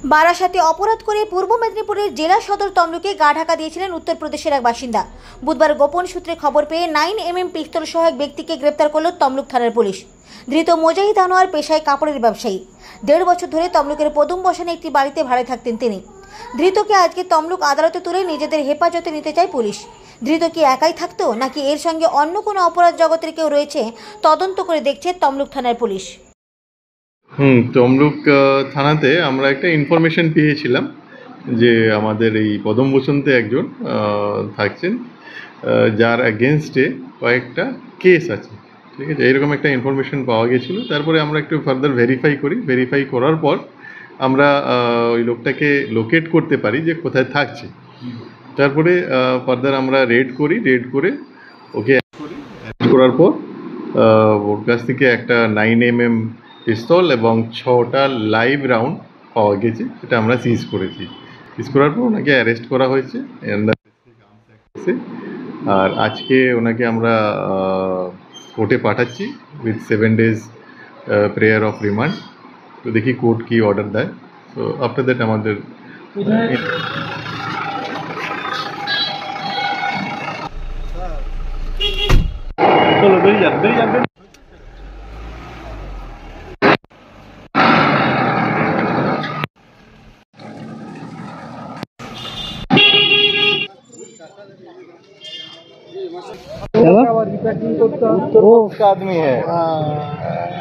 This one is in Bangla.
বারাসাতে অপরাধ করে পূর্ব মেদিনীপুরের জেলা সদর তমলুকে গা ঢাকা দিয়েছিলেন উত্তরপ্রদেশের এক বাসিন্দা। বুধবার গোপন সূত্রে খবর পেয়ে 9mm পিস্তল সহ এক ব্যক্তিকে গ্রেপ্তার করল তমলুক থানার পুলিশ। ধৃত মোজাহিদ আনোয়ার পেশায় কাপড়ের ব্যবসায়ী। 1.5 বছর ধরে তমলুকের পদুম বসানে একটি বাড়িতে ভাড়ায় থাকতেন তিনি। ধৃতকে আজকে তমলুক আদালতে তুলে নিজেদের হেফাজতে নিতে চায় পুলিশ। ধৃত কি একাই থাকতো নাকি এর সঙ্গে অন্য কোনো অপরাধ জগতের কেউ রয়েছে তদন্ত করে দেখছে তমলুক থানার পুলিশ। তমলুক থানাতে আমরা একটা ইনফরমেশন পেয়েছিলাম যে আমাদের এই পদম বসন্তে একজন থাকছেন, যার এগেনস্টে কয়েকটা কেস আছে। ঠিক আছে, এইরকম একটা ইনফরমেশন পাওয়া গেছিলো। তারপরে আমরা একটু ফার্দার ভেরিফাই করার পর আমরা ওই লোকটাকে লোকেট করতে পারি যে কোথায় থাকছে। তারপরে ফার্দার আমরা রেড করে ওকে অ্যারেস্ট করার পর ওর কাছ থেকে একটা 9mm পিস্তল এবং 6টা লাইভ রাউন্ড পাওয়া গেছে, সেটা আমরা সিজ করার পর ওনাকে অ্যারেস্ট করা হয়েছে। আর আজকে ওনাকে আমরা কোর্টে পাঠাচ্ছি with 7 days prayer of remand. তো দেখি কোর্ট কি অর্ডার দেয়। তো আফটার দ্যাট আমাদের आदमी है।